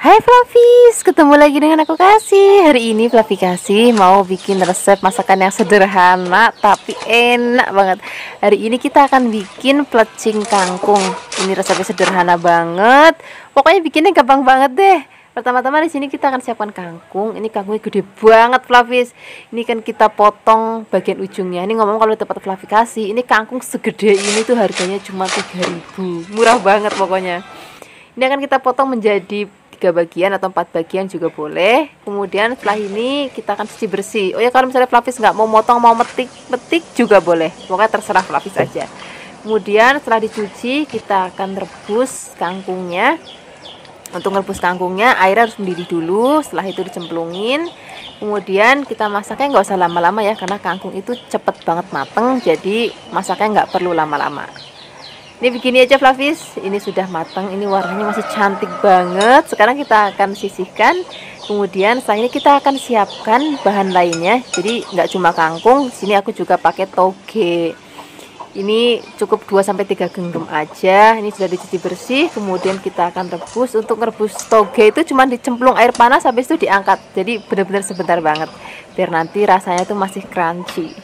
Hai Flavis, ketemu lagi dengan aku Kasih. Hari ini Flavi Kasih mau bikin resep masakan yang sederhana tapi enak banget. Hari ini kita akan bikin plecing kangkung. Ini resepnya sederhana banget. Pokoknya bikinnya gampang banget deh. Pertama-tama di sini kita akan siapkan kangkung. Ini kangkungnya gede banget Flavis. Ini kan kita potong bagian ujungnya. Ini ngomong kalau tempat Flavi Kasih, ini kangkung segede ini tuh harganya cuma 3.000. Murah banget pokoknya. Ini akan kita potong menjadi 3 bagian atau 4 bagian juga boleh. Kemudian setelah ini kita akan cuci bersih. Oh ya, kalau misalnya Flavis nggak mau motong, mau metik juga boleh. Pokoknya terserah Flavis aja. Kemudian setelah dicuci kita akan rebus kangkungnya. Untuk merebus kangkungnya air harus mendidih dulu. Setelah itu dicemplungin. Kemudian kita masaknya nggak usah lama-lama ya, karena kangkung itu cepet banget mateng. Jadi masaknya nggak perlu lama-lama. Ini begini aja Flavis, ini sudah matang, ini warnanya masih cantik banget. Sekarang kita akan sisihkan. Kemudian setelah ini kita akan siapkan bahan lainnya. Jadi nggak cuma kangkung, sini aku juga pakai toge. Ini cukup 2-3 genggam aja. Ini sudah dicuci bersih. Kemudian kita akan rebus. Untuk merebus toge itu cuma dicemplung air panas, habis itu diangkat. Jadi benar-benar sebentar banget, biar nanti rasanya tuh masih crunchy.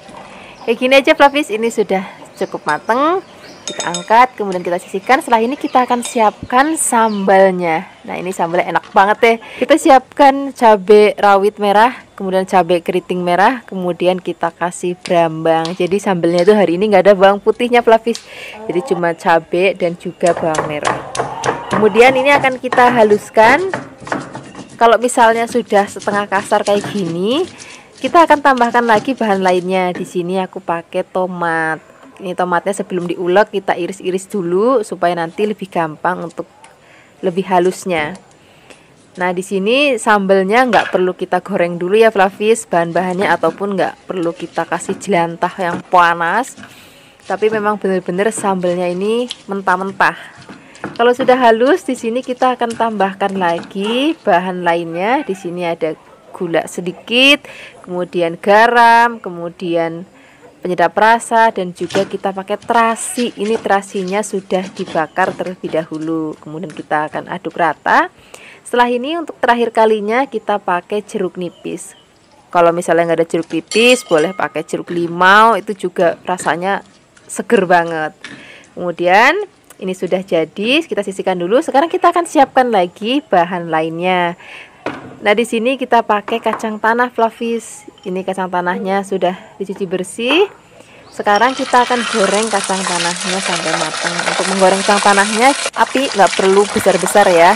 Kayak gini aja Flavis, ini sudah cukup mateng. Kita angkat, kemudian kita sisihkan. Setelah ini kita akan siapkan sambalnya. Nah, ini sambalnya enak banget deh. Kita siapkan cabai rawit merah, kemudian cabai keriting merah, kemudian kita kasih brambang. Jadi sambalnya itu hari ini nggak ada bawang putihnya Flavis. Jadi cuma cabai dan juga bawang merah. Kemudian ini akan kita haluskan. Kalau misalnya sudah setengah kasar kayak gini, kita akan tambahkan lagi bahan lainnya. Di sini aku pakai tomat. Ini tomatnya sebelum diulek kita iris-iris dulu supaya nanti lebih gampang untuk lebih halusnya. Nah, di sini sambelnya nggak perlu kita goreng dulu ya Flavis, bahan-bahannya, ataupun nggak perlu kita kasih jelantah yang panas. Tapi memang benar-benar sambelnya ini mentah-mentah. Kalau sudah halus, di sini kita akan tambahkan lagi bahan lainnya. Di sini ada gula sedikit, kemudian garam, kemudian penyedap rasa, dan juga kita pakai terasi. Ini terasinya sudah dibakar terlebih dahulu. Kemudian kita akan aduk rata. Setelah ini untuk terakhir kalinya kita pakai jeruk nipis. Kalau misalnya nggak ada jeruk nipis, boleh pakai jeruk limau, itu juga rasanya seger banget. Kemudian ini sudah jadi, kita sisihkan dulu. Sekarang kita akan siapkan lagi bahan lainnya. Nah, di sini kita pakai kacang tanah Flavis. Ini kacang tanahnya sudah dicuci bersih. Sekarang kita akan goreng kacang tanahnya sampai matang. Untuk menggoreng kacang tanahnya, api nggak perlu besar-besar ya,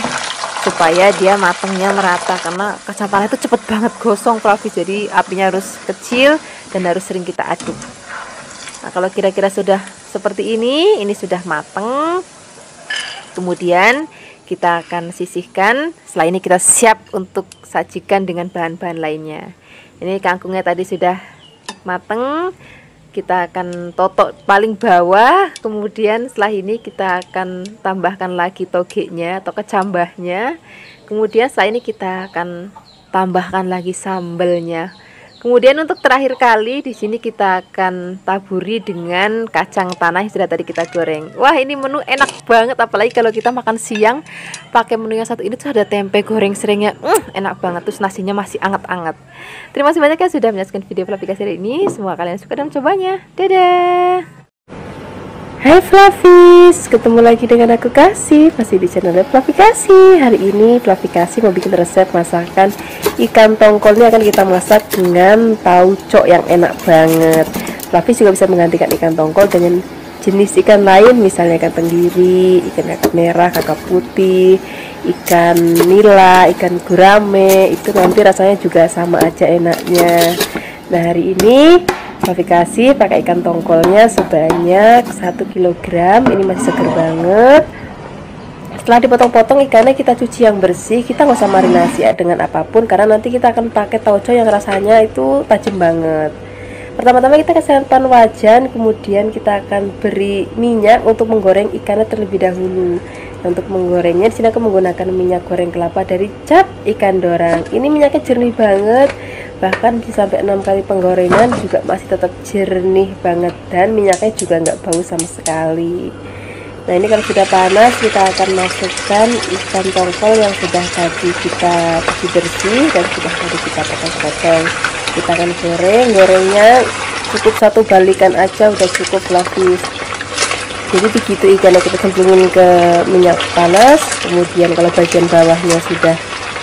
supaya dia matangnya merata. Karena kacang tanah itu cepet banget gosong Flavis. Jadi apinya harus kecil dan harus sering kita aduk. Nah, kalau kira-kira sudah seperti ini sudah matang. Kemudian kita akan sisihkan. Setelah ini kita siap untuk sajikan dengan bahan-bahan lainnya. Ini kangkungnya tadi sudah mateng. Kita akan totok paling bawah. Kemudian setelah ini kita akan tambahkan lagi togenya atau kecambahnya. Kemudian setelah ini kita akan tambahkan lagi sambelnya. Kemudian untuk terakhir kali di sini kita akan taburi dengan kacang tanah yang sudah tadi kita goreng. Wah, ini menu enak banget, apalagi kalau kita makan siang pakai menu yang satu ini tuh ada tempe goreng seringnya. Enak banget, terus nasinya masih anget-anget. Terima kasih banyak ya sudah menyaksikan video Flavi Kasih hari ini. Semoga kalian suka dan mencobanya. Dadah. Hai Flavis, ketemu lagi dengan aku Kasih, masih di channel Flavi Kasih. Hari ini Flavi Kasih mau bikin resep masakan ikan tongkol. Ini akan kita masak dengan tauco yang enak banget. Flavis juga bisa menggantikan ikan tongkol dengan jenis ikan lain, misalnya ikan tenggiri, ikan kakap merah, kakap putih, ikan nila, ikan gurame. Itu nanti rasanya juga sama aja enaknya. Nah, hari ini Flavi Kasih pakai ikan tongkolnya sebanyak 1 kg. Ini masih seger banget. Setelah dipotong-potong ikannya kita cuci yang bersih. Kita nggak usah marinasi ya dengan apapun, karena nanti kita akan pakai tauco yang rasanya itu tajam banget. Pertama-tama kita siapkan wajan, kemudian kita akan beri minyak untuk menggoreng ikannya terlebih dahulu. Untuk menggorengnya di sini aku menggunakan minyak goreng kelapa dari Cap Ikan Dorang. Ini minyaknya jernih banget, bahkan bisa sampai 6 kali penggorengan juga masih tetap jernih banget, dan minyaknya juga nggak bau sama sekali. Nah ini kalau sudah panas kita akan masukkan ikan tongkol yang sudah tadi kita bersih dan sudah tadi kita potong-potong. Kita akan gorengnya cukup satu balikan aja udah cukup Flavis. Jadi begitu ikannya kita cemplungin ke minyak panas, kemudian kalau bagian bawahnya sudah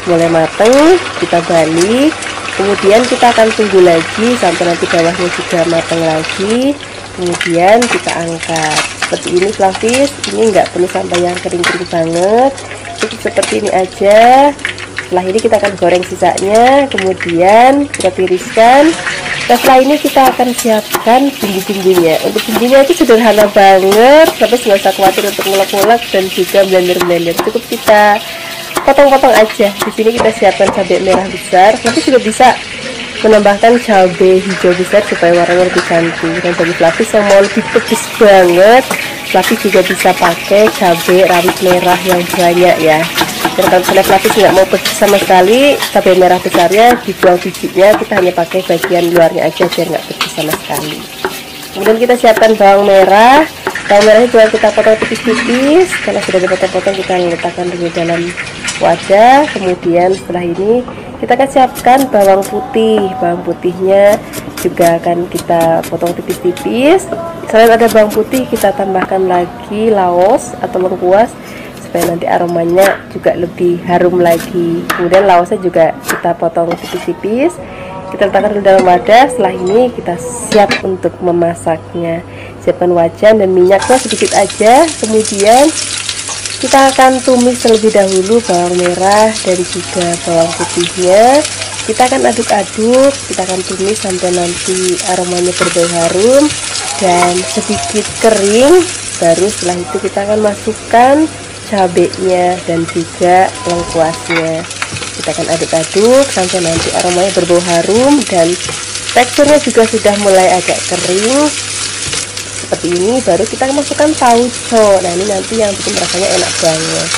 mulai mateng kita balik, kemudian kita akan tunggu lagi sampai nanti bawahnya juga mateng lagi, kemudian kita angkat seperti ini Flavis. Ini enggak perlu sampai yang kering-kering banget, cukup seperti ini aja. Setelah ini kita akan goreng sisanya, kemudian kita tiriskan. Setelah ini kita akan siapkan bumbu-bumbunya. Untuk bumbunya itu sederhana banget, tapi nggak usah khawatir untuk ngulek-ngulek dan juga blender-blender. Cukup kita potong-potong aja. Di sini kita siapkan cabai merah besar, tapi juga bisa menambahkan cabai hijau besar supaya warnanya lebih cantik. Dan bagi Flavis yang mau lebih pedas banget, Flavis juga bisa pakai cabai rawit merah yang banyak ya. Dan kalau misalnya Flavis nggak mau pedas sama sekali, cabai merah besarnya dibuang bijinya, kita hanya pakai bagian luarnya aja biar nggak pedas sama sekali. Kemudian kita siapkan bawang merah. Bawang merahnya juga kita potong tipis-tipis. Kalau sudah dipotong-potong kita letakkan di dalam wadah. Kemudian setelah ini kita akan siapkan bawang putih. Bawang putihnya juga akan kita potong tipis-tipis. Selain ada bawang putih, kita tambahkan lagi laos atau lengkuas supaya nanti aromanya juga lebih harum lagi. Kemudian laosnya juga kita potong tipis-tipis, kita letakkan di dalam wadah. Setelah ini kita siap untuk memasaknya. Siapkan wajan dan minyaknya sedikit aja. Kemudian kita akan tumis terlebih dahulu bawang merah dan juga bawang putihnya. Kita akan aduk-aduk, kita akan tumis sampai nanti aromanya berbau harum dan sedikit kering. Baru setelah itu kita akan masukkan cabenya dan juga lengkuasnya. Kita akan aduk-aduk sampai nanti aromanya berbau harum dan teksturnya juga sudah mulai agak kering seperti ini. Baru kita masukkan tauco. Nah ini nanti yang bikin rasanya enak banget.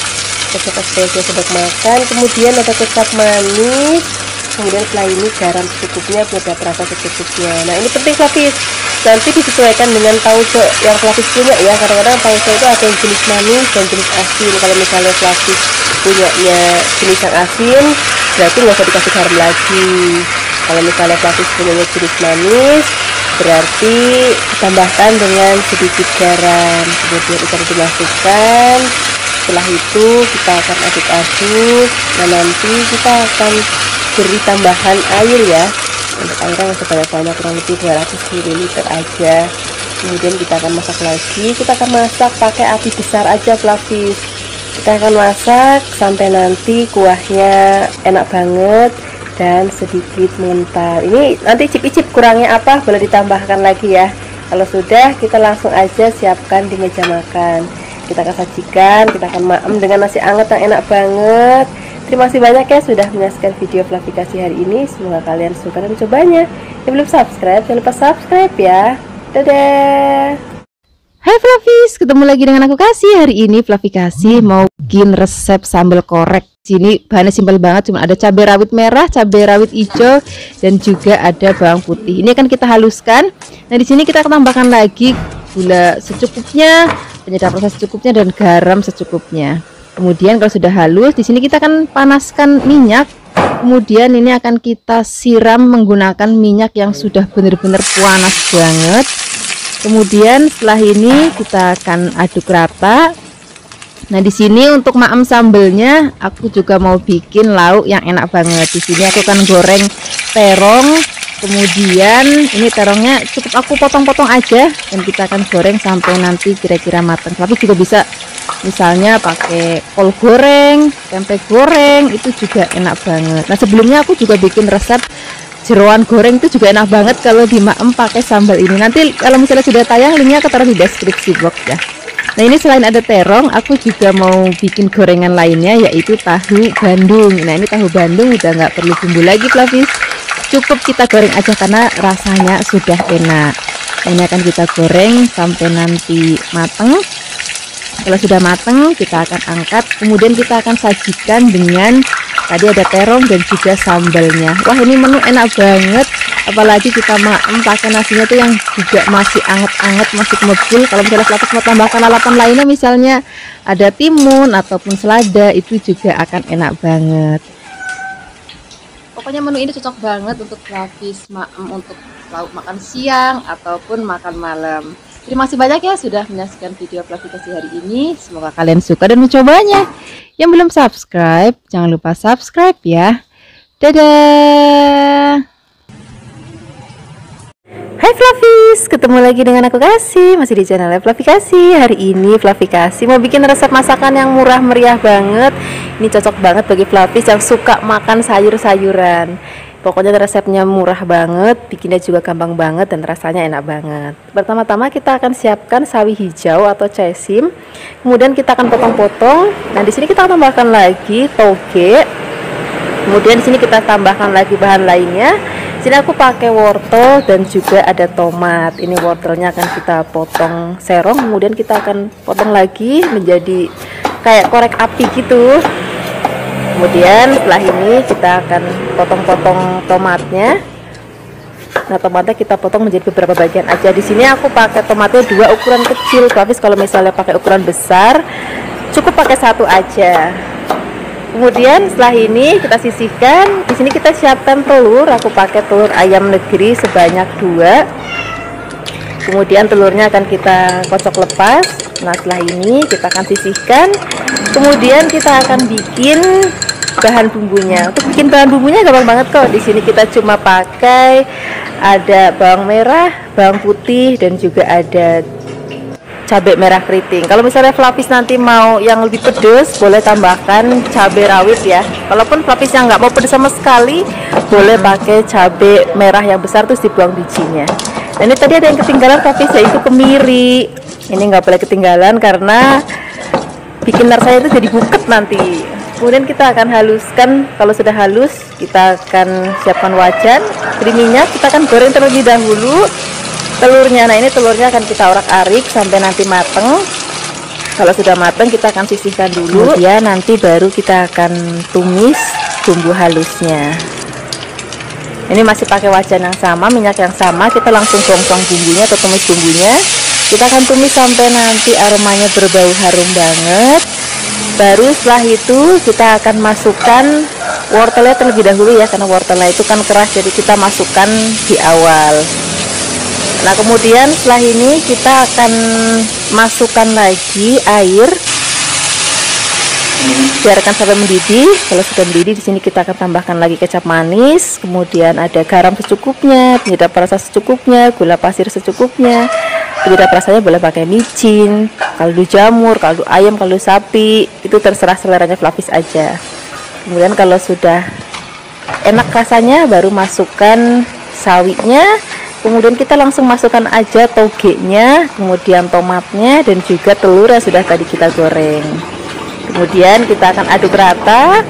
Kita spesial sedang makan. Kemudian ada kecap manis. Kemudian setelah ini garam secukupnya, penyedap rasa secukupnya. Nah ini penting Flavis, nanti disesuaikan dengan tauco yang Flavis punya ya. Kadang-kadang tauco itu ada yang jenis manis dan jenis asin. Kalau misalnya Flavis punyanya jenis yang asin, berarti nggak usah dikasih garam lagi. Kalau misalnya Flavis punyanya jenis manis, berarti ditambahkan dengan sedikit garam. Kemudian ikan dimasukkan. Setelah itu kita akan aduk-aduk. Nah nanti kita akan beri tambahan air ya. Untuk airnya sebanyak kurang lebih 200 ml aja. Kemudian kita akan masak lagi. Kita akan masak pakai api besar aja Flavis. Kita akan masak sampai nanti kuahnya enak banget dan sedikit mengental. Ini nanti icip-icip kurangnya apa boleh ditambahkan lagi ya. Kalau sudah, kita langsung aja siapkan di meja makan. Kita akan sajikan, kita akan maem dengan nasi anget yang enak banget. Terima kasih banyak ya sudah menyaksikan video Flavikasi hari ini. Semoga kalian suka dan mencobanya. Yang belum subscribe, jangan lupa subscribe ya. Dadah. Hai Flavis, ketemu lagi dengan aku Kasih. Hari ini Flavikasi mau bikin resep sambal korek. Sini bahannya simpel banget, cuma ada cabai rawit merah, cabai rawit hijau, dan juga ada bawang putih. Ini akan kita haluskan. Nah di sini kita akan tambahkan lagi gula secukupnya, penyedap rasa secukupnya, dan garam secukupnya. Kemudian kalau sudah halus, di sini kita akan panaskan minyak. Kemudian ini akan kita siram menggunakan minyak yang sudah benar-benar panas banget. Kemudian setelah ini kita akan aduk rata. Nah di sini untuk maem sambelnya aku juga mau bikin lauk yang enak banget. Di sini aku akan goreng terong. Kemudian ini terongnya cukup aku potong-potong aja dan kita akan goreng sampai nanti kira-kira matang. Tapi juga bisa misalnya pakai kol goreng, tempe goreng, itu juga enak banget. Nah sebelumnya aku juga bikin resep jeroan goreng, itu juga enak banget kalau dimaem pakai sambal ini. Nanti kalau misalnya sudah tayang, linknya aku taruh di deskripsi box ya. Nah ini selain ada terong, aku juga mau bikin gorengan lainnya, yaitu tahu Bandung. Nah ini tahu Bandung udah nggak perlu bumbu lagi Flavis, cukup kita goreng aja karena rasanya sudah enak. Nah, ini akan kita goreng sampai nanti mateng. Kalau sudah mateng kita akan angkat, kemudian kita akan sajikan dengan tadi ada terong dan juga sambalnya. Wah ini menu enak banget, apalagi kita pakai nasinya tuh yang juga masih anget-anget, masih ngebul. Kalau misalnya Flavis mau tambahkan lalapan lainnya, misalnya ada timun ataupun selada, itu juga akan enak banget. Pokoknya menu ini cocok banget untuk Flavis untuk lauk makan siang ataupun makan malam. Terima kasih banyak ya sudah menyaksikan video Flavikasi hari ini. Semoga kalian suka dan mencobanya. Yang belum subscribe, jangan lupa subscribe ya. Dadah. Hai Flavis, ketemu lagi dengan aku Kasih, masih di channel Flavikasi. Hari ini Flavikasi mau bikin resep masakan yang murah meriah banget. Ini cocok banget bagi Flavis yang suka makan sayur-sayuran. Pokoknya resepnya murah banget, bikinnya juga gampang banget dan rasanya enak banget. Pertama-tama kita akan siapkan sawi hijau atau cesim. Kemudian kita akan potong-potong. Nah, di sini kita akan tambahkan lagi toge. Kemudian di sini kita tambahkan lagi bahan lainnya. Di sini aku pakai wortel dan juga ada tomat. Ini wortelnya akan kita potong serong, kemudian kita akan potong lagi menjadi kayak korek api gitu. Kemudian setelah ini kita akan potong-potong tomatnya. Nah, tomatnya kita potong menjadi beberapa bagian aja. Di sini aku pakai tomatnya 2 ukuran kecil. Tapi kalau misalnya pakai ukuran besar, cukup pakai 1 aja. Kemudian setelah ini kita sisihkan. Di sini kita siapkan telur. Aku pakai telur ayam negeri sebanyak 2. Kemudian telurnya akan kita kocok lepas. Nah, setelah ini kita akan sisihkan. Kemudian kita akan bikin bahan bumbunya. Untuk bikin bahan bumbunya gampang banget kok. Di sini kita cuma pakai ada bawang merah, bawang putih, dan juga ada cabai merah keriting. Kalau misalnya Flavis nanti mau yang lebih pedas, boleh tambahkan cabai rawit ya. Kalaupun Flavis yang nggak mau pedas sama sekali, boleh pakai cabai merah yang besar terus dibuang bijinya. Nah, ini tadi ada yang ketinggalan Flavis, yaitu kemiri. Ini nggak boleh ketinggalan karena bikin rasanya itu jadi buket nanti. Kemudian kita akan haluskan. Kalau sudah halus, kita akan siapkan wajan, beri minyak, kita akan goreng terlebih dahulu telurnya. Nah, ini telurnya akan kita orak-arik sampai nanti mateng. Kalau sudah mateng, kita akan sisihkan dulu. Kemudian nanti baru kita akan tumis bumbu halusnya. Ini masih pakai wajan yang sama, minyak yang sama. Kita langsung tuang bumbunya atau tumis bumbunya. Kita akan tumis sampai nanti aromanya berbau harum banget. Baru setelah itu kita akan masukkan wortelnya terlebih dahulu ya, karena wortelnya itu kan keras, jadi kita masukkan di awal. Nah, kemudian setelah ini kita akan masukkan lagi air, biarkan sampai mendidih. Kalau sudah mendidih, di sini kita akan tambahkan lagi kecap manis, kemudian ada garam secukupnya, penyedap rasa secukupnya, gula pasir secukupnya. Penyedap rasanya boleh pakai micin, kaldu jamur, kaldu ayam, kaldu sapi, itu terserah seleranya Flavis aja. Kemudian kalau sudah enak rasanya, baru masukkan sawinya. Kemudian kita langsung masukkan aja togenya, kemudian tomatnya, dan juga telur yang sudah tadi kita goreng. Kemudian kita akan aduk rata.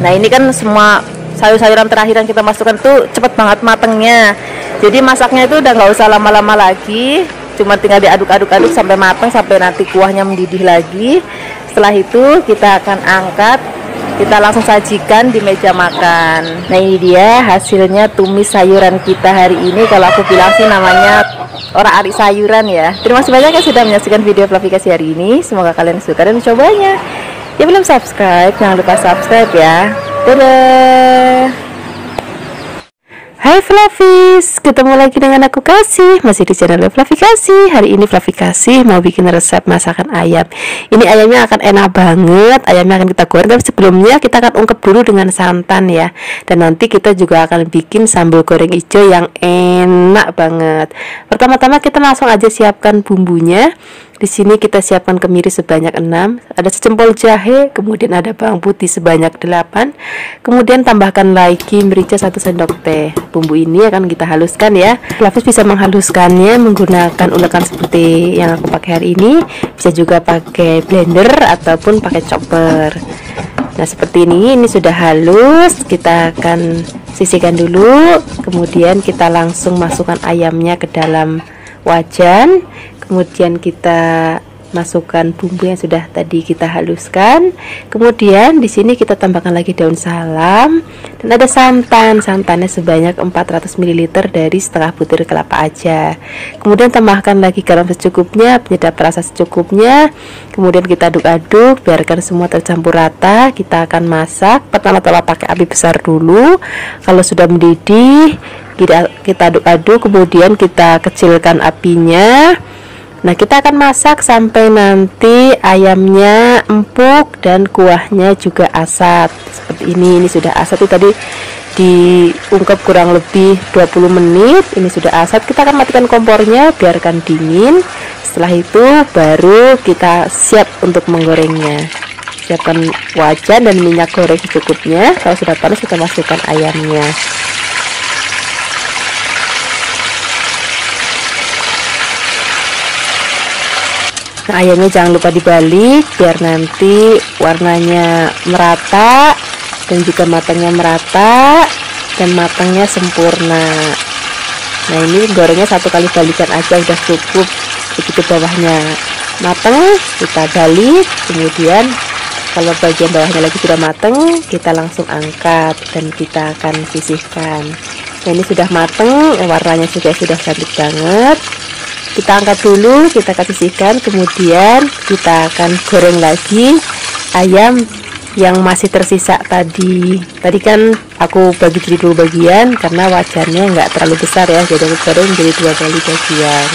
Nah, ini kan semua sayur-sayuran terakhir yang kita masukkan tuh cepet banget matengnya. Jadi masaknya itu udah nggak usah lama-lama lagi, cuma tinggal diaduk-aduk-aduk sampai matang, sampai nanti kuahnya mendidih lagi. Setelah itu kita akan angkat, kita langsung sajikan di meja makan. Nah, ini dia hasilnya tumis sayuran kita hari ini. Kalau aku bilang sih namanya orak-arik sayuran ya. Terima kasih banyak yang sudah menyaksikan video Flavikasi hari ini. Semoga kalian suka dan mencobanya. Yang belum subscribe, jangan lupa subscribe ya. Dadah. Hai Flavis, ketemu lagi dengan aku Kasih, masih di channel Flavikasi. Hari ini Flavikasi mau bikin resep masakan ayam. Ini ayamnya akan enak banget. Ayamnya akan kita goreng, tapi sebelumnya kita akan ungkep dulu dengan santan ya. Dan nanti kita juga akan bikin sambal goreng hijau yang enak banget. Pertama-tama kita langsung aja siapkan bumbunya. Di sini kita siapkan kemiri sebanyak 6, ada secempol jahe, kemudian ada bawang putih sebanyak 8, kemudian tambahkan lagi merica 1 sendok teh. Bumbu ini akan kita haluskan ya. Flavis bisa menghaluskannya menggunakan ulekan seperti yang aku pakai hari ini, bisa juga pakai blender ataupun pakai chopper. Nah, seperti ini sudah halus. Kita akan sisihkan dulu, kemudian kita langsung masukkan ayamnya ke dalam wajan. Kemudian kita masukkan bumbu yang sudah tadi kita haluskan. Kemudian di sini kita tambahkan lagi daun salam dan ada santan. Santannya sebanyak 400 ml dari setengah butir kelapa aja. Kemudian tambahkan lagi garam secukupnya, penyedap rasa secukupnya. Kemudian kita aduk-aduk, biarkan semua tercampur rata. Kita akan masak. Pertama-tama pakai api besar dulu. Kalau sudah mendidih, kita aduk-aduk, kemudian kita kecilkan apinya. Nah, kita akan masak sampai nanti ayamnya empuk dan kuahnya juga asat. Seperti ini sudah asat. Itu tadi diungkep kurang lebih 20 menit. Ini sudah asat. Kita akan matikan kompornya, biarkan dingin. Setelah itu baru kita siap untuk menggorengnya. Siapkan wajan dan minyak goreng secukupnya. Kalau sudah panas, kita masukkan ayamnya. Nah, ayamnya jangan lupa dibalik biar nanti warnanya merata dan juga matangnya merata dan matangnya sempurna. Nah, ini gorengnya satu kali balikan aja udah cukup. Begitu bawahnya matang, kita balik. Kemudian kalau bagian bawahnya lagi sudah matang, kita langsung angkat dan kita akan sisihkan. Nah, ini sudah matang, warnanya juga sudah cantik banget. Kita angkat dulu, kita akan sisihkan, kemudian kita akan goreng lagi ayam yang masih tersisa tadi. Tadi kan aku bagi jadi dua bagian karena wajannya nggak terlalu besar ya, jadi aku goreng jadi dua kali bagian.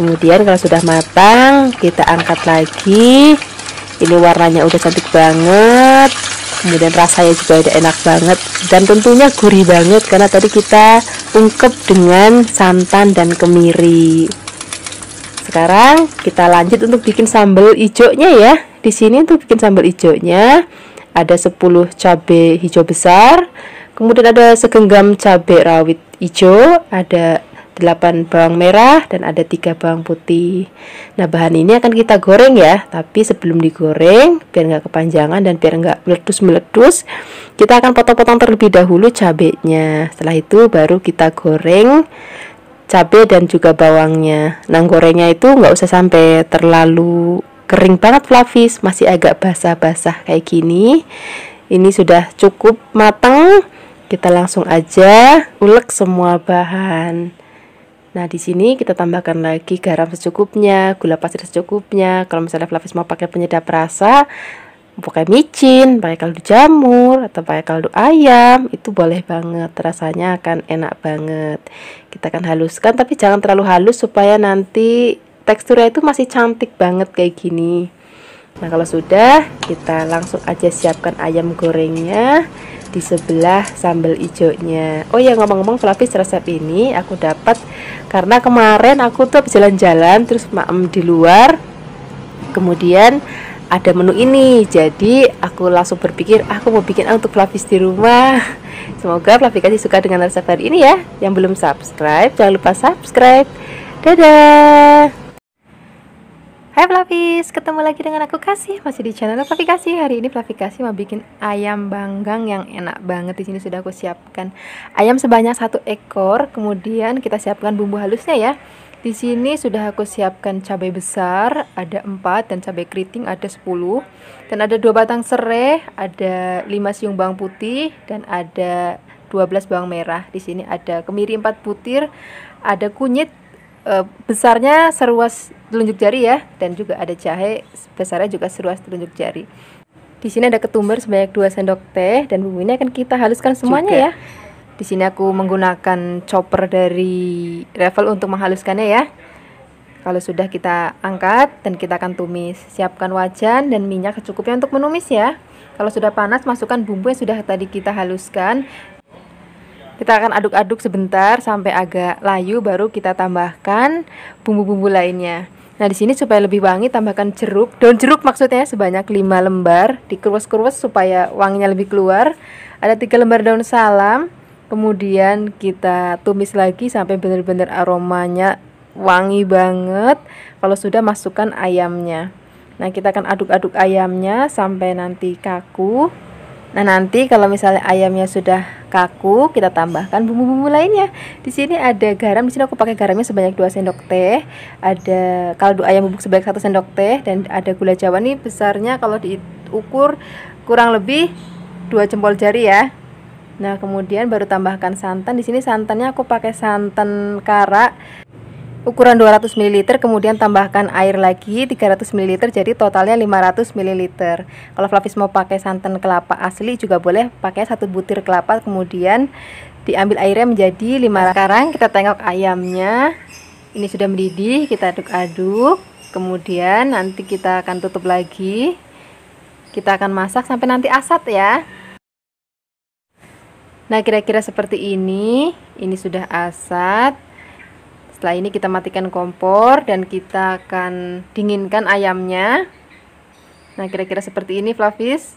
Kemudian kalau sudah matang, kita angkat lagi. Ini warnanya udah cantik banget. Kemudian rasanya juga udah enak banget dan tentunya gurih banget karena tadi kita ungkep dengan santan dan kemiri. Sekarang kita lanjut untuk bikin sambal hijaunya ya. Di sini untuk bikin sambal hijaunya ada 10 cabai hijau besar, kemudian ada segenggam cabai rawit hijau, ada 8 bawang merah dan ada 3 bawang putih. Nah, bahan ini akan kita goreng ya, tapi sebelum digoreng biar nggak kepanjangan dan biar nggak meletus-meletus, kita akan potong-potong terlebih dahulu cabenya. Setelah itu baru kita goreng cabai dan juga bawangnya. Nah, gorengnya itu nggak usah sampai terlalu kering banget fluffy, masih agak basah-basah kayak gini. Ini sudah cukup matang. Kita langsung aja ulek semua bahan. Nah, di sini kita tambahkan lagi garam secukupnya, gula pasir secukupnya. Kalau misalnya fluffy mau pakai penyedap rasa, pakai micin, pakai kaldu jamur, atau pakai kaldu ayam, itu boleh banget. Rasanya akan enak banget. Kita akan haluskan, tapi jangan terlalu halus supaya nanti teksturnya itu masih cantik banget kayak gini. Nah, kalau sudah, kita langsung aja siapkan ayam gorengnya di sebelah sambal hijaunya. Oh ya, ngomong-ngomong, fluffy resep ini aku dapat karena kemarin aku tuh jalan-jalan terus maem di luar, kemudian ada menu ini, jadi aku langsung berpikir aku mau bikin untuk fluffy di rumah. Semoga fluffy kasih suka dengan resep hari ini ya. Yang belum subscribe, jangan lupa subscribe. Dadah. Hai Fluffys, ketemu lagi dengan aku Kasih, masih di channel Fluffy Kasih. Hari ini Fluffy Kasih mau bikin ayam panggang yang enak banget. Di sini sudah aku siapkan ayam sebanyak 1 ekor, kemudian kita siapkan bumbu halusnya ya. Di sini sudah aku siapkan cabai besar, ada 4 dan cabai keriting ada 10. Dan ada 2 batang serai, ada 5 siung bawang putih dan ada 12 bawang merah. Di sini ada kemiri 4 butir, ada kunyit besarnya seruas telunjuk jari ya, dan juga ada jahe besarnya juga seruas telunjuk jari. Di sini ada ketumbar sebanyak 2 sendok teh dan bumbu ini akan kita haluskan semuanya juga ya. Di sini aku menggunakan chopper dari Revel untuk menghaluskannya ya. Kalau sudah kita angkat dan kita akan tumis. Siapkan wajan dan minyak secukupnya untuk menumis ya. Kalau sudah panas, masukkan bumbu yang sudah tadi kita haluskan. Kita akan aduk-aduk sebentar sampai agak layu, baru kita tambahkan bumbu-bumbu lainnya. Nah, di sini supaya lebih wangi tambahkan jeruk, daun jeruk maksudnya sebanyak 5 lembar, dikeruas-keruas supaya wanginya lebih keluar. Ada 3 lembar daun salam. Kemudian kita tumis lagi sampai benar-benar aromanya wangi banget. Kalau sudah, masukkan ayamnya. Nah, kita akan aduk-aduk ayamnya sampai nanti kaku. Nah, nanti kalau misalnya ayamnya sudah kaku, kita tambahkan bumbu-bumbu lainnya. Di sini ada garam, di sini aku pakai garamnya sebanyak 2 sendok teh. Ada kaldu ayam bubuk sebanyak 1 sendok teh dan ada gula Jawa nih besarnya kalau diukur kurang lebih 2 jempol jari ya. Nah, kemudian baru tambahkan santan. Di sini santannya aku pakai santan kara ukuran 200 ml, kemudian tambahkan air lagi 300 ml, jadi totalnya 500 ml. Kalau Flavis mau pakai santan kelapa asli juga boleh, pakai 1 butir kelapa, kemudian diambil airnya menjadi 5. Sekarang kita tengok ayamnya, ini sudah mendidih, kita aduk-aduk, kemudian nanti kita akan tutup lagi, kita akan masak sampai nanti asat ya. Nah, kira-kira seperti ini sudah asat. Setelah ini kita matikan kompor dan kita akan dinginkan ayamnya. Nah, kira-kira seperti ini Flavis.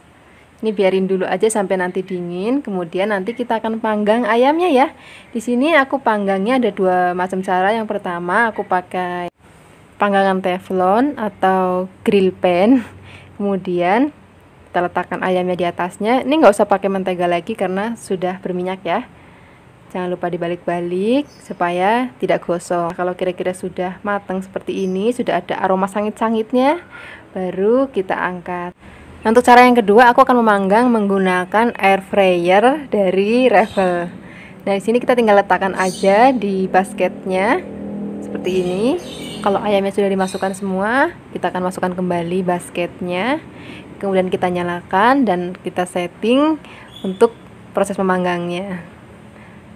Ini biarin dulu aja sampai nanti dingin. Kemudian nanti kita akan panggang ayamnya ya. Di sini aku panggangnya ada 2 macam cara. Yang pertama aku pakai panggangan teflon atau grill pan. Kemudian kita letakkan ayamnya di atasnya. Ini nggak usah pakai mentega lagi karena sudah berminyak ya. Jangan lupa dibalik-balik supaya tidak gosong. Kalau kira-kira sudah matang seperti ini, sudah ada aroma sangit-sangitnya, baru kita angkat. Nah, untuk cara yang kedua, aku akan memanggang menggunakan air fryer dari Revel. Nah, di sini kita tinggal letakkan aja di basketnya seperti ini. Kalau ayamnya sudah dimasukkan semua, kita akan masukkan kembali basketnya. Kemudian kita nyalakan dan kita setting untuk proses memanggangnya.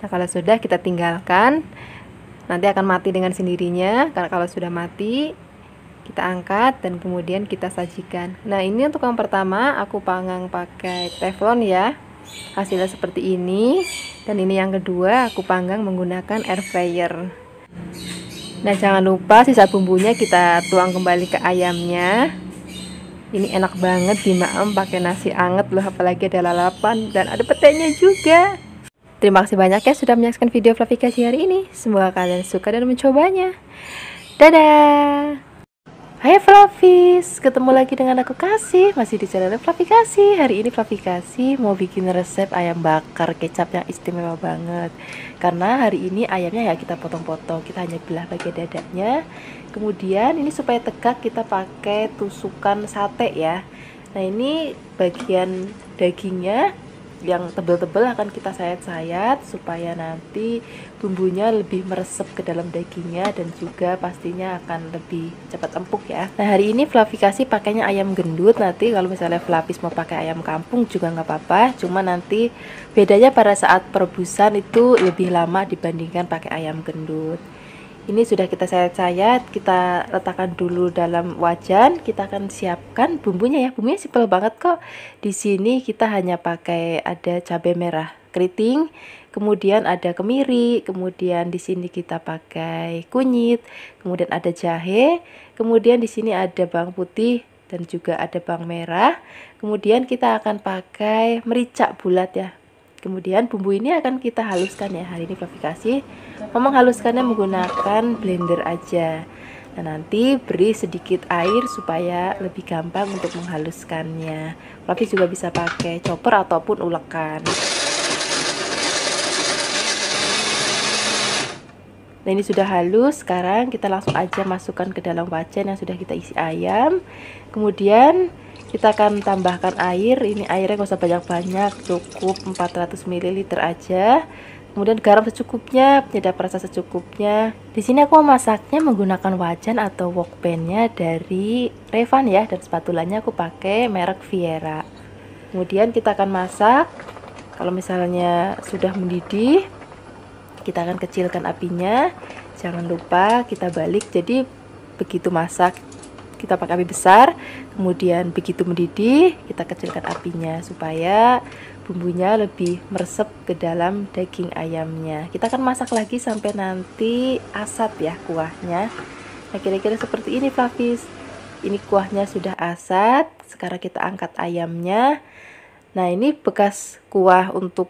Nah, kalau sudah kita tinggalkan, nanti akan mati dengan sendirinya. Karena kalau sudah mati, kita angkat dan kemudian kita sajikan. Nah, ini untuk yang pertama aku panggang pakai teflon ya. Hasilnya seperti ini. Dan ini yang kedua aku panggang menggunakan air fryer. Nah, jangan lupa sisa bumbunya kita tuang kembali ke ayamnya. Ini enak banget dimaem pakai nasi anget loh, apalagi ada lalapan dan ada petenya juga. Terima kasih banyak ya sudah menyaksikan video Flavikasi hari ini. Semoga kalian suka dan mencobanya. Dadah. Hai Flavis, ketemu lagi dengan aku Kasih, masih di channel Flavikasi. Hari ini Flavikasi mau bikin resep ayam bakar kecap yang istimewa banget. Karena hari ini ayamnya ya kita potong-potong, kita hanya belah bagian dadanya. Kemudian ini supaya tegak kita pakai tusukan sate ya. Nah, ini bagian dagingnya yang tebal-tebal akan kita sayat-sayat supaya nanti bumbunya lebih meresap ke dalam dagingnya dan juga pastinya akan lebih cepat empuk ya. Nah, hari ini Flavikasi pakainya ayam gendut. Nanti kalau misalnya Flavis mau pakai ayam kampung juga nggak apa-apa, cuma nanti bedanya pada saat perebusan itu lebih lama dibandingkan pakai ayam gendut. Ini sudah kita sayat-sayat, kita letakkan dulu dalam wajan. Kita akan siapkan bumbunya ya. Bumbunya simpel banget kok. Di sini kita hanya pakai ada cabai merah keriting, kemudian ada kemiri, kemudian di sini kita pakai kunyit, kemudian ada jahe, kemudian di sini ada bawang putih dan juga ada bawang merah. Kemudian kita akan pakai merica bulat ya. Kemudian bumbu ini akan kita haluskan ya. Hari ini Flavikasi menghaluskannya menggunakan blender aja. Nah, nanti beri sedikit air supaya lebih gampang untuk menghaluskannya. Flavis juga bisa pakai chopper ataupun ulekan. Nah, ini sudah halus. Sekarang kita langsung aja masukkan ke dalam wajan yang sudah kita isi ayam. Kemudian kita akan tambahkan air. Ini airnya gak usah banyak-banyak, cukup 400 ml aja. Kemudian garam secukupnya, penyedap rasa secukupnya. Di sini aku memasaknya menggunakan wajan atau wok pan-nya dari Revan ya, dan spatulanya aku pakai merek Viera. Kemudian kita akan masak. Kalau misalnya sudah mendidih, kita akan kecilkan apinya. Jangan lupa kita balik. Jadi begitu masak kita pakai api besar, kemudian begitu mendidih kita kecilkan apinya supaya bumbunya lebih meresap ke dalam daging ayamnya. Kita akan masak lagi sampai nanti asat ya kuahnya. Nah, kira-kira seperti ini Flavis. Ini kuahnya sudah asat. Sekarang kita angkat ayamnya. Nah, ini bekas kuah untuk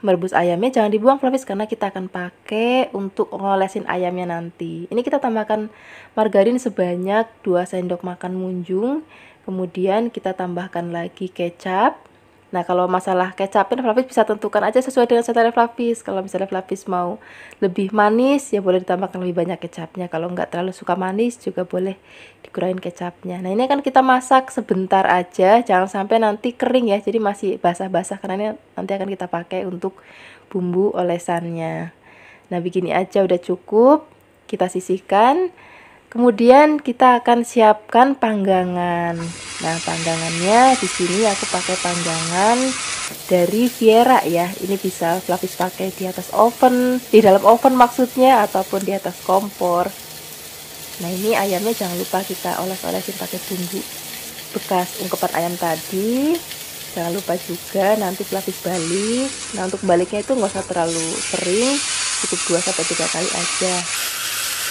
merebus ayamnya jangan dibuang Flavis, karena kita akan pakai untuk ngolesin ayamnya nanti. Ini kita tambahkan margarin sebanyak 2 sendok makan munjung. Kemudian kita tambahkan lagi kecap. Nah, kalau masalah kecapnya Flavis bisa tentukan aja sesuai dengan selera Flavis. Kalau misalnya Flavis mau lebih manis, ya boleh ditambahkan lebih banyak kecapnya. Kalau nggak terlalu suka manis, juga boleh dikurangin kecapnya. Nah, ini akan kita masak sebentar aja, jangan sampai nanti kering ya. Jadi masih basah-basah, karena ini nanti akan kita pakai untuk bumbu olesannya. Nah, begini aja udah cukup. Kita sisihkan. Kemudian kita akan siapkan panggangan. Nah, panggangannya di sini aku pakai panggangan dari Viera ya. Ini bisa Flavis pakai di atas oven, di dalam oven maksudnya, ataupun di atas kompor. Nah, ini ayamnya jangan lupa kita oles-olesin pakai bumbu bekas ungkepan ayam tadi. Jangan lupa juga nanti Flavis balik. Nah, untuk baliknya itu nggak usah terlalu sering, cukup 2-3 kali aja.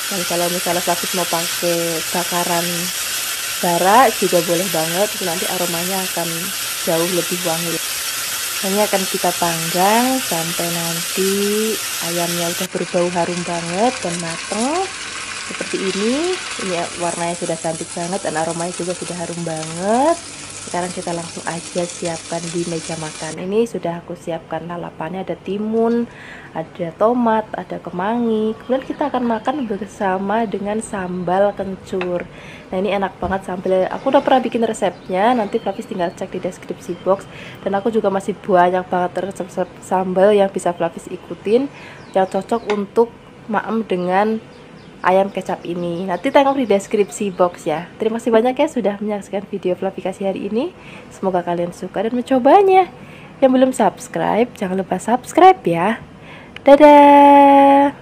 Dan kalau misalnya Flavis mau pakai bakaran bara juga boleh banget, nanti aromanya akan jauh lebih wangi. Ini akan kita panggang sampai nanti ayamnya udah berbau harum banget dan mateng seperti ini. Ini warnanya sudah cantik banget dan aromanya juga sudah harum banget. Sekarang kita langsung aja siapkan di meja makan. Ini sudah aku siapkan lalapannya, ada timun, ada tomat, ada kemangi. Kemudian kita akan makan bersama dengan sambal kencur. Nah, ini enak banget sambal. Aku udah pernah bikin resepnya, nanti Flavis tinggal cek di deskripsi box. Dan aku juga masih banyak banget resep sambal yang bisa Flavis ikutin, yang cocok untuk maem dengan ayam kecap ini. Nanti tengok di deskripsi box ya. Terima kasih banyak ya sudah menyaksikan video Flavikasi hari ini. Semoga kalian suka dan mencobanya. Yang belum subscribe, jangan lupa subscribe ya. Dadah.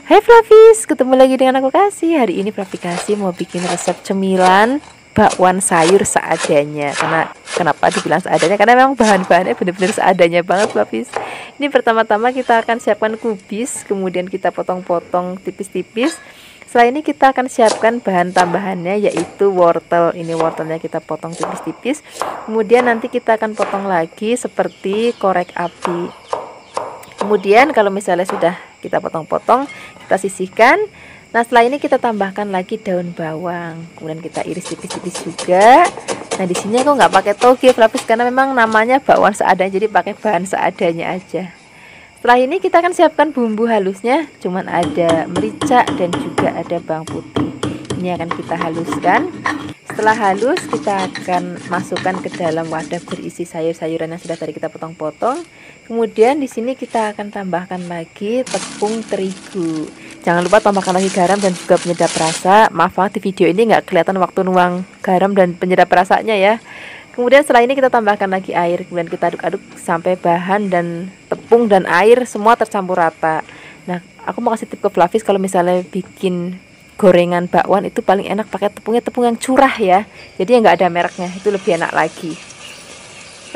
Hai Flavis, ketemu lagi dengan aku Kasih. Hari ini Flavikasi mau bikin resep cemilan bakwan sayur seadanya. Kenapa dibilang seadanya? Karena memang bahan-bahannya benar-benar seadanya banget Flavis. Ini pertama-tama kita akan siapkan kubis, kemudian kita potong-potong tipis-tipis. Setelah ini kita akan siapkan bahan tambahannya, yaitu wortel. Ini wortelnya kita potong tipis-tipis. Kemudian nanti kita akan potong lagi seperti korek api. Kemudian kalau misalnya sudah kita potong-potong, kita sisihkan. Nah, setelah ini kita tambahkan lagi daun bawang, kemudian kita iris tipis-tipis juga. Nah, di sini aku nggak pakai toge Flavis karena memang namanya bakwan seadanya, jadi pakai bahan seadanya aja. Setelah ini kita akan siapkan bumbu halusnya, cuman ada merica dan juga ada bawang putih. Ini akan kita haluskan. Setelah halus, kita akan masukkan ke dalam wadah berisi sayur-sayuran yang sudah tadi kita potong-potong. Kemudian di sini kita akan tambahkan lagi tepung terigu. Jangan lupa tambahkan lagi garam dan juga penyedap rasa. Maaf banget di video ini nggak kelihatan waktu nuang garam dan penyedap rasanya ya. Kemudian setelah ini kita tambahkan lagi air. Kemudian kita aduk-aduk sampai bahan dan tepung dan air semua tercampur rata. Nah, aku mau kasih tip ke Flavis, kalau misalnya bikin gorengan bakwan itu paling enak pakai tepungnya tepung yang curah ya. Jadi yang nggak ada mereknya, itu lebih enak lagi.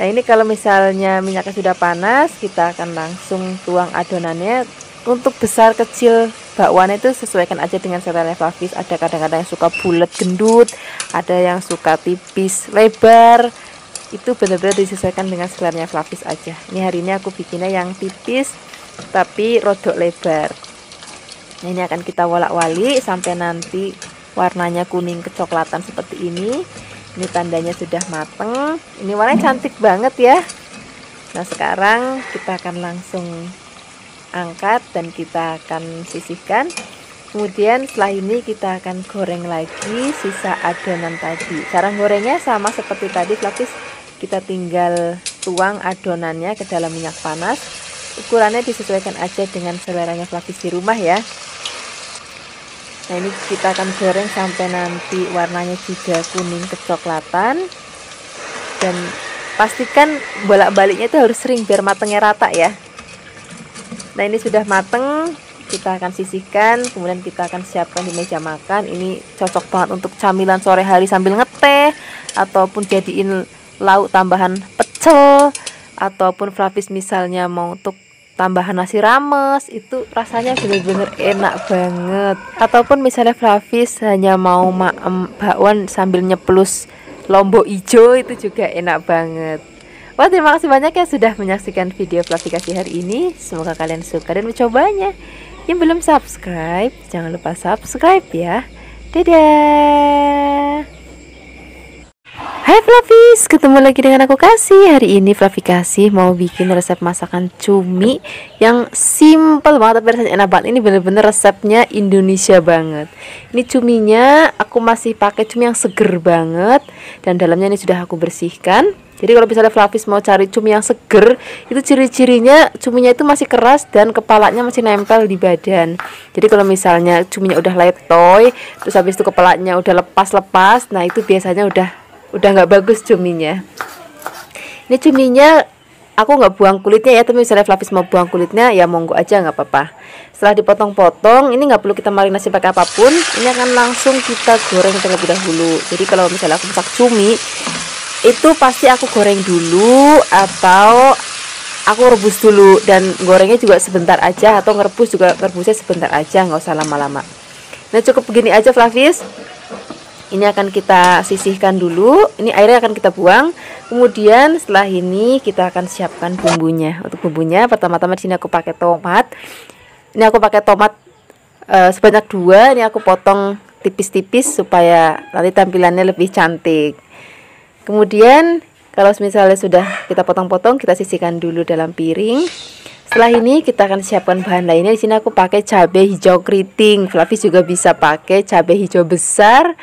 Nah, ini kalau misalnya minyaknya sudah panas, kita akan langsung tuang adonannya. Untuk besar kecil bakwan itu sesuaikan aja dengan selera Flavis. Ada kadang-kadang yang suka bulat gendut, ada yang suka tipis lebar. Itu benar-benar disesuaikan dengan selera Flavis aja. Ini hari ini aku bikinnya yang tipis tapi rodok lebar. Nah, ini akan kita wolak-walik sampai nanti warnanya kuning kecoklatan seperti ini. Ini tandanya sudah mateng. Ini warnanya cantik banget ya. Nah, sekarang kita akan langsung angkat dan kita akan sisihkan. Kemudian setelah ini kita akan goreng lagi sisa adonan tadi. Cara gorengnya sama seperti tadi Flavis, kita tinggal tuang adonannya ke dalam minyak panas. Ukurannya disesuaikan aja dengan seleranya Flavis di rumah ya. Nah, ini kita akan goreng sampai nanti warnanya juga kuning kecoklatan. Dan pastikan bolak-baliknya itu harus sering biar matangnya rata ya. Nah, ini sudah mateng, kita akan sisihkan, kemudian kita akan siapkan di meja makan. Ini cocok banget untuk camilan sore hari sambil ngeteh, ataupun jadiin lauk tambahan pecel, ataupun Flavis misalnya mau untuk tambahan nasi rames, itu rasanya bener-bener enak banget. Ataupun misalnya Flavis hanya mau maem bakwan sambil nyeplus lombok ijo, itu juga enak banget. Wah, terima kasih banyak ya sudah menyaksikan video Flavikasi hari ini. Semoga kalian suka dan mencobanya. Yang belum subscribe, jangan lupa subscribe ya. Dadah. Hai Flavis, ketemu lagi dengan aku Kasih. Hari ini Flavi Kasih mau bikin resep masakan cumi yang simple banget tapi rasanya enak banget. Ini bener-bener resepnya Indonesia banget. Ini cuminya aku masih pakai cumi yang seger banget dan dalamnya ini sudah aku bersihkan. Jadi kalau misalnya Flavis mau cari cumi yang seger, itu ciri-cirinya cuminya itu masih keras dan kepalanya masih nempel di badan. Jadi kalau misalnya cuminya udah letoy, terus habis itu kepalanya udah lepas-lepas, nah itu biasanya udah nggak bagus cuminya. Ini cuminya aku nggak buang kulitnya ya, tapi misalnya Flavis mau buang kulitnya ya monggo aja, nggak apa-apa. Setelah dipotong-potong, ini nggak perlu kita marinasi pakai apapun, ini akan langsung kita goreng terlebih dahulu. Jadi kalau misalnya aku masak cumi, itu pasti aku goreng dulu atau aku rebus dulu, dan gorengnya juga sebentar aja, atau ngerebusnya sebentar aja, nggak usah lama-lama. Nah cukup begini aja Flavis. Ini akan kita sisihkan dulu, ini airnya akan kita buang. Kemudian setelah ini kita akan siapkan bumbunya. Untuk bumbunya pertama-tama di sini aku pakai tomat. Ini aku pakai tomat sebanyak 2. Ini aku potong tipis-tipis supaya nanti tampilannya lebih cantik. Kemudian kalau misalnya sudah kita potong-potong, kita sisihkan dulu dalam piring. Setelah ini kita akan siapkan bahan lainnya. Di sini aku pakai cabai hijau keriting. Flavis juga bisa pakai cabai hijau besar.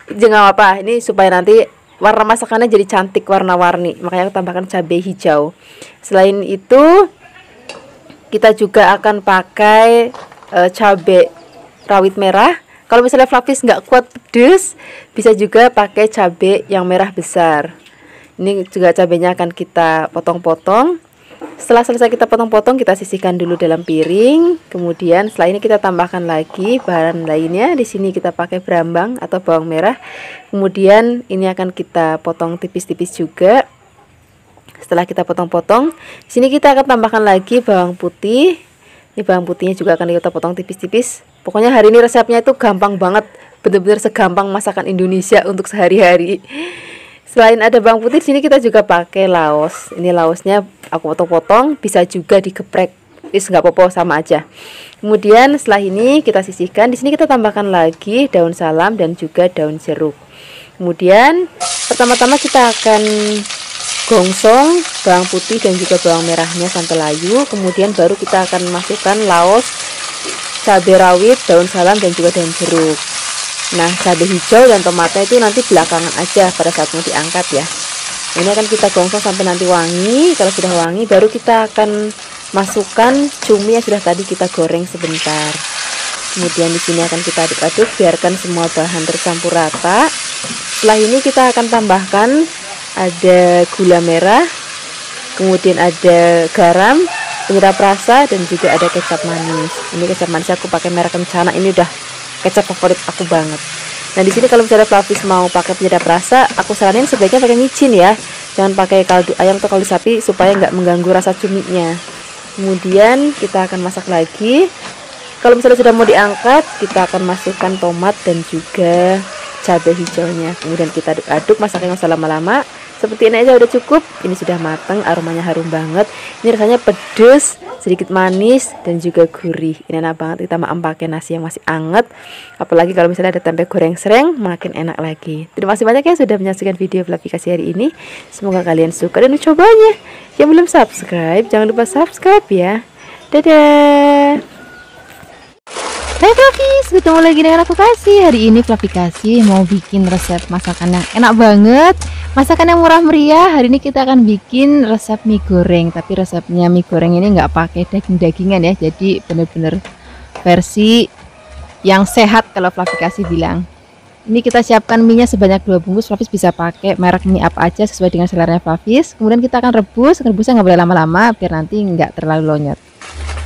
Jangan apa, ini supaya nanti warna masakannya jadi cantik warna-warni. Makanya aku tambahkan cabai hijau. Selain itu kita juga akan pakai cabai rawit merah. Kalau misalnya Flavis nggak kuat pedes, bisa juga pakai cabai yang merah besar. Ini juga cabainya akan kita potong-potong. Setelah selesai kita potong-potong, kita sisihkan dulu dalam piring. Kemudian setelah ini kita tambahkan lagi bahan lainnya. Di sini kita pakai brambang atau bawang merah. Kemudian ini akan kita potong tipis-tipis juga. Setelah kita potong-potong, di sini kita akan tambahkan lagi bawang putih. Ini bawang putihnya juga akan kita potong tipis-tipis. Pokoknya hari ini resepnya itu gampang banget, bener-bener segampang masakan Indonesia untuk sehari-hari. Selain ada bawang putih, di sini kita juga pakai laos. Ini laosnya aku potong-potong, bisa juga digeprek. Nggak apa-apa, sama aja. Kemudian setelah ini kita sisihkan. Di sini kita tambahkan lagi daun salam dan juga daun jeruk. Kemudian pertama-tama kita akan gongsong bawang putih dan juga bawang merahnya sampai layu. Kemudian baru kita akan masukkan laos, cabai rawit, daun salam dan juga daun jeruk. Nah, cabai hijau dan tomatnya itu nanti belakangan aja pada saat mau diangkat ya. Ini akan kita gongsong sampai nanti wangi. Kalau sudah wangi, baru kita akan masukkan cumi yang sudah tadi kita goreng sebentar. Kemudian di sini akan kita aduk-aduk, biarkan semua bahan tercampur rata. Setelah ini kita akan tambahkan ada gula merah, kemudian ada garam, penyedap rasa, dan juga ada kecap manis. Ini kecap manis aku pakai merek Kencana. Ini udah kecap favorit aku banget. Nah di sini kalau misalnya Flavis mau pakai penyedap rasa, aku saranin sebaiknya pakai micin ya, jangan pakai kaldu ayam atau kaldu sapi supaya nggak mengganggu rasa cuminya. Kemudian kita akan masak lagi. Kalau misalnya sudah mau diangkat, kita akan masukkan tomat dan juga cabai hijaunya. Kemudian kita aduk-aduk, masaknya nggak usah lama-lama. Seperti ini aja udah cukup. Ini sudah matang, aromanya harum banget. Ini rasanya pedes, sedikit manis dan juga gurih. Ini enak banget kita makan pakai nasi yang masih anget. Apalagi kalau misalnya ada tempe goreng sereng, makin enak lagi. Terima kasih banyak ya sudah menyaksikan video Flavi Kasih hari ini. Semoga kalian suka dan mencobanya. Yang belum subscribe, jangan lupa subscribe ya. Dadah. Hai Flavis, ketemu lagi dengan aku Kasih. Hari ini Flavi Kasih mau bikin resep masakan yang enak banget, masakan yang murah meriah. Hari ini kita akan bikin resep mie goreng. Tapi resepnya mie goreng ini nggak pakai daging-dagingan ya, jadi bener-bener versi yang sehat kalau Flavi Kasih bilang. Ini kita siapkan mie nya sebanyak 2 bungkus. Flavis bisa pakai merek mie apa aja sesuai dengan selera Flavis. Kemudian kita akan rebusnya nggak boleh lama-lama biar nanti nggak terlalu lonyot.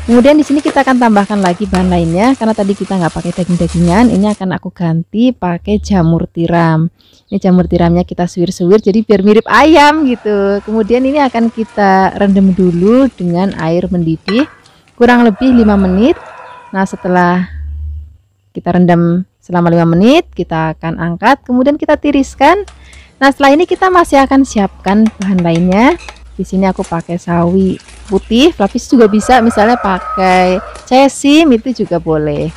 Kemudian di sini kita akan tambahkan lagi bahan lainnya, karena tadi kita nggak pakai daging-dagingan. Ini akan aku ganti pakai jamur tiram. Ini jamur tiramnya kita suwir-suwir jadi biar mirip ayam gitu. Kemudian ini akan kita rendam dulu dengan air mendidih kurang lebih 5 menit. Nah setelah kita rendam selama 5 menit, kita akan angkat, kemudian kita tiriskan. Nah setelah ini kita masih akan siapkan bahan lainnya. Di sini aku pakai sawi putih. Flavis juga bisa misalnya pakai cesim, itu juga boleh.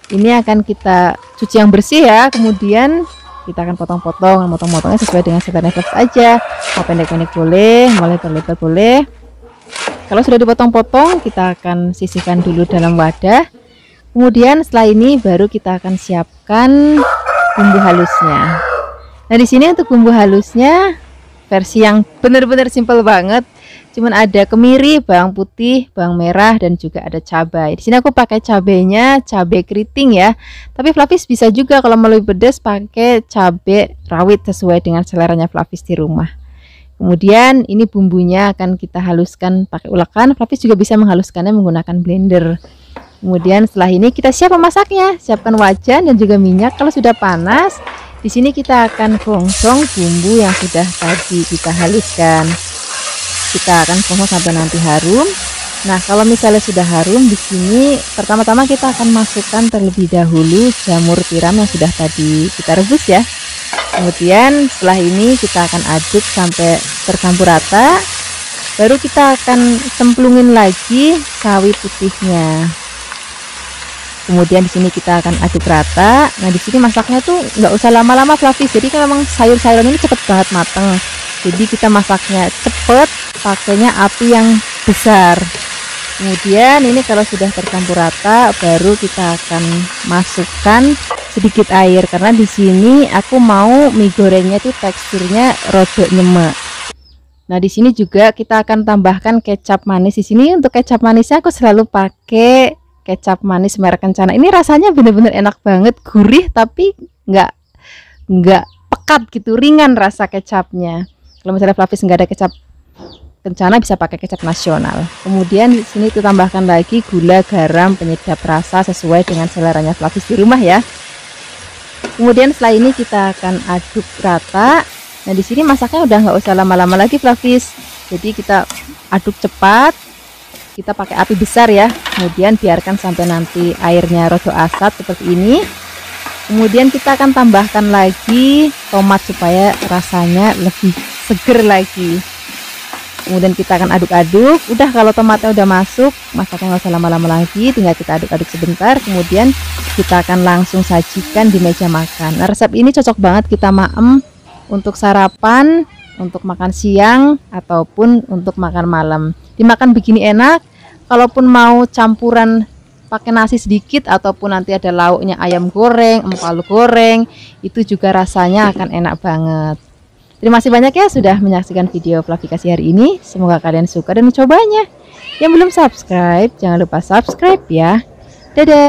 Ini akan kita cuci yang bersih ya. Kemudian Kita akan potong-potongnya sesuai dengan selera Flavis aja. Mau pendek-pendek boleh, mau lebar-lebar boleh. Kalau sudah dipotong-potong, kita akan sisihkan dulu dalam wadah. Kemudian setelah ini baru kita akan siapkan bumbu halusnya. Nah, di sini untuk bumbu halusnya versi yang benar-benar simple banget. Cuman ada kemiri, bawang putih, bawang merah, dan juga ada cabai. Di sini aku pakai cabainya cabai keriting ya. Tapi Flavis bisa juga kalau mau lebih pedas pakai cabai rawit sesuai dengan seleranya Flavis di rumah. Kemudian ini bumbunya akan kita haluskan pakai ulekan. Flavis juga bisa menghaluskannya menggunakan blender. Kemudian setelah ini kita siap memasaknya. Siapkan wajan dan juga minyak. Kalau sudah panas, di sini kita akan gongsong bumbu yang sudah tadi kita haluskan. Kita akan gongsong sampai nanti harum. Nah, kalau misalnya sudah harum, di sini pertama-tama kita akan masukkan terlebih dahulu jamur tiram yang sudah tadi kita rebus ya. Kemudian setelah ini kita akan aduk sampai tercampur rata. Baru kita akan cemplungin lagi sawi putihnya. Kemudian di sini kita akan aduk rata. Nah, di sini masaknya tuh nggak usah lama-lama Flavis. Jadi kan memang sayur-sayuran ini cepet banget mateng. Jadi kita masaknya cepet, pakainya api yang besar. Kemudian ini kalau sudah tercampur rata, baru kita akan masukkan sedikit air karena di sini aku mau mie gorengnya tuh teksturnya rodok nyemek. Nah, di sini juga kita akan tambahkan kecap manis. Di sini untuk kecap manisnya aku selalu pakai kecap manis merek Kencana. Ini rasanya bener-bener enak banget, gurih tapi nggak pekat gitu, ringan rasa kecapnya. Kalau misalnya Flavis nggak ada kecap Kencana, bisa pakai kecap nasional. Kemudian di sini kita tambahkan lagi gula, garam, penyedap rasa sesuai dengan seleranya Flavis di rumah ya. Kemudian setelah ini kita akan aduk rata. Nah, di sini masaknya udah nggak usah lama-lama lagi Flavis. Jadi kita aduk cepat. Kita pakai api besar ya. Kemudian biarkan sampai nanti airnya rodok asat seperti ini. Kemudian kita akan tambahkan lagi tomat supaya rasanya lebih seger lagi. Kemudian kita akan aduk-aduk. Udah, kalau tomatnya udah masuk, masaknya nggak usah lama-lama lagi, tinggal kita aduk-aduk sebentar. Kemudian kita akan langsung sajikan di meja makan. Nah, resep ini cocok banget kita maem untuk sarapan, untuk makan siang, ataupun untuk makan malam. Dimakan begini enak. Kalaupun mau campuran pakai nasi sedikit, ataupun nanti ada lauknya ayam goreng, empal goreng, itu juga rasanya akan enak banget. Terima kasih banyak ya sudah menyaksikan video Flavikasi hari ini. Semoga kalian suka dan mencobanya. Yang belum subscribe, jangan lupa subscribe ya. Dadah.